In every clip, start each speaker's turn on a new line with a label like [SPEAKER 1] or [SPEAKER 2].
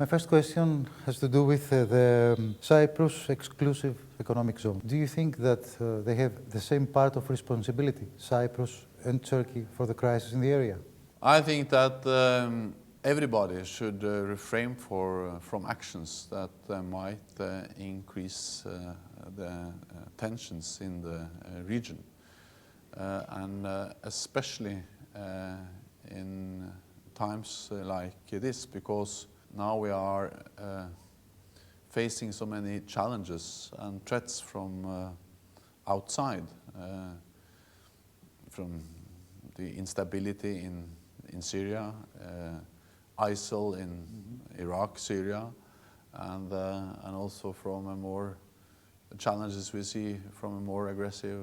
[SPEAKER 1] My first question has to do with the Cyprus exclusive economic zone. Do you think that they have the same part of responsibility, Cyprus and Turkey, for the crisis in the area?
[SPEAKER 2] I think that everybody should refrain from actions that might increase the tensions in the region, and especially in times like this, because now we are facing so many challenges and threats from outside, from the instability in Syria, ISIL in Iraq, Syria, and also from a more challenges we see from a more aggressive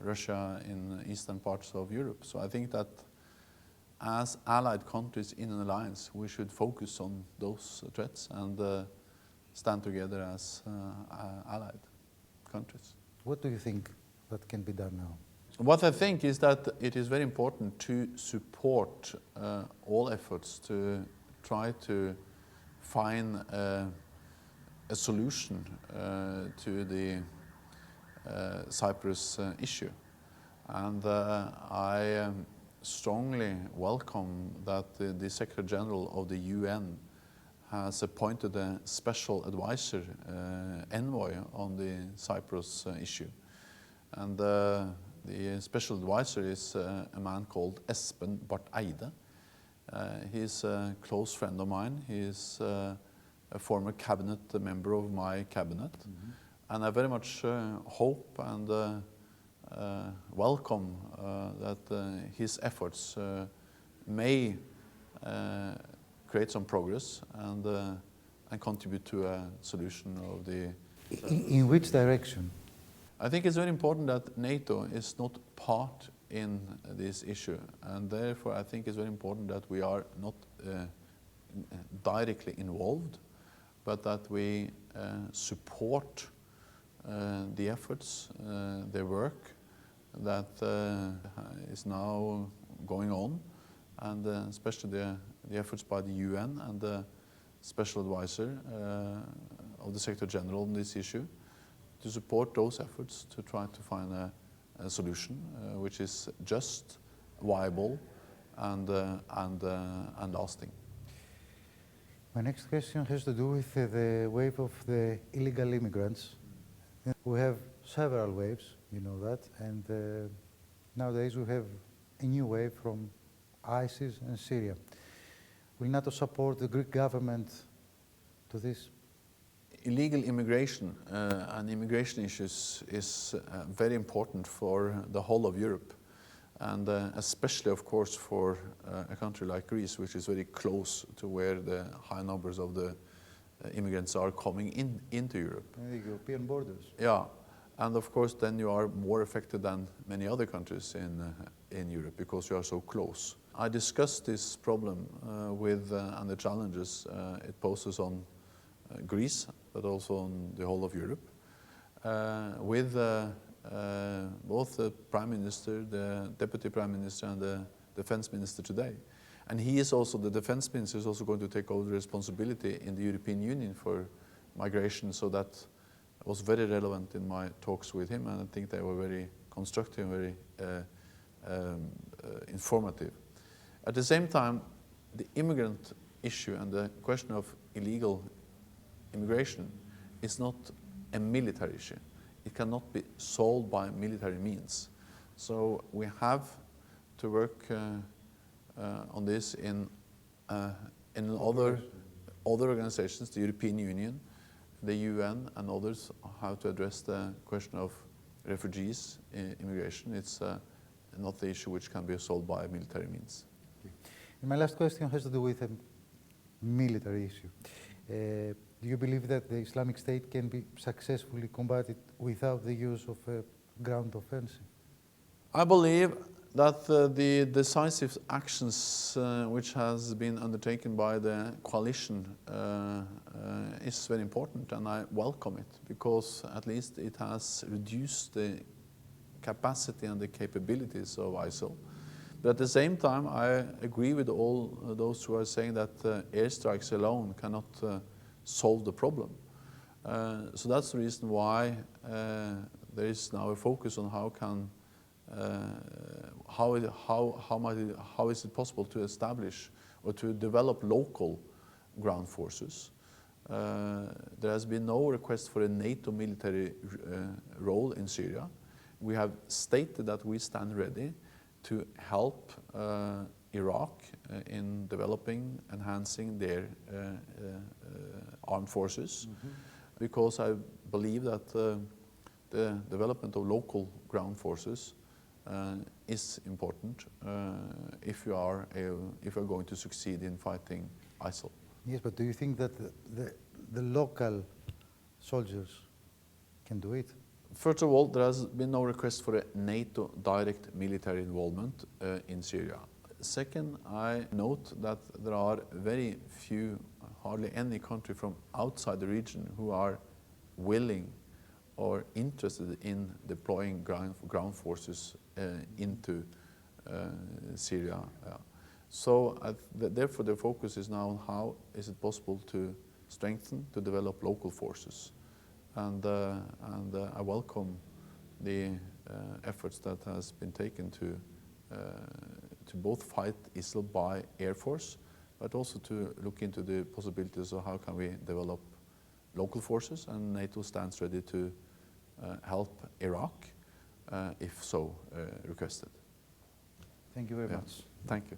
[SPEAKER 2] Russia in eastern parts of Europe. So I think that as allied countries in an alliance, we should focus on those threats and stand together as allied countries.
[SPEAKER 1] What do you think that can be done now?
[SPEAKER 2] What I think is that it is very important to support all efforts to try to find a solution to the Cyprus issue. And I strongly welcome that the Secretary General of the UN has appointed a special advisor, envoy, on the Cyprus issue. And the special advisor is a man called Espen Barth Eide. He's a close friend of mine. He's a former cabinet member of my cabinet. And I very much hope and welcome that his efforts may create some progress and contribute to a solution of the...
[SPEAKER 1] In which direction?
[SPEAKER 2] I think it's very important that NATO is not part in this issue, and therefore I think it's very important that we are not directly involved, but that we support the efforts, the work that is now going on, and especially the efforts by the UN and the special advisor of the Secretary General on this issue, to support those efforts to try to find a solution which is just, viable, and lasting.
[SPEAKER 1] My next question has to do with the wave of the illegal immigrants. We have several waves, you know that, and nowadays we have a new wave from ISIS and Syria. Will NATO support the Greek government to this?
[SPEAKER 2] Illegal immigration and immigration issues is very important for the whole of Europe, and especially, of course, for a country like Greece, which is very close to where the high numbers of the immigrants are coming into Europe.
[SPEAKER 1] The European borders.
[SPEAKER 2] Yeah, and of course then you are more affected than many other countries in Europe because you are so close. I discussed this problem and the challenges it poses on Greece, but also on the whole of Europe, with both the Prime Minister, the Deputy Prime Minister, and the Defense Minister today. And he is also, the Defense Minister is also going to take over the responsibility in the European Union for migration, so that was very relevant in my talks with him, and I think they were very constructive and very informative. At the same time, the immigrant issue and the question of illegal immigration is not a military issue. It cannot be solved by military means. So we have to work on this in other organizations, the European Union, the UN, and others, how to address the question of refugees, immigration. It's not the issue which can be solved by military means.
[SPEAKER 1] And my last question has to do with a military issue. Do you believe that the Islamic State can be successfully combated without the use of a ground offensive?
[SPEAKER 2] I believe that the decisive actions which has been undertaken by the coalition is very important, and I welcome it, because at least it has reduced the capacity and the capabilities of ISIL. But at the same time, I agree with all those who are saying that airstrikes alone cannot solve the problem. So that's the reason why there is now a focus on how is it possible to establish or to develop local ground forces. There has been no request for a NATO military role in Syria. We have stated that we stand ready to help Iraq in developing, enhancing their armed forces, because I believe that the development of local ground forces is important if you are going to succeed in fighting ISIL.
[SPEAKER 1] Yes, but do you think that the local soldiers can do it?
[SPEAKER 2] First of all, there has been no request for a NATO direct military involvement in Syria. Second, I note that there are very few, hardly any country from outside the region who are willing or interested in deploying ground forces into Syria. So therefore the focus is now on how is it possible to strengthen, to develop local forces. And I welcome the efforts that has been taken to both fight ISIL by Air Force, but also to look into the possibilities of how can we develop local forces, and NATO stands ready to help Iraq if so requested.
[SPEAKER 1] Thank you very much.
[SPEAKER 2] Thank you.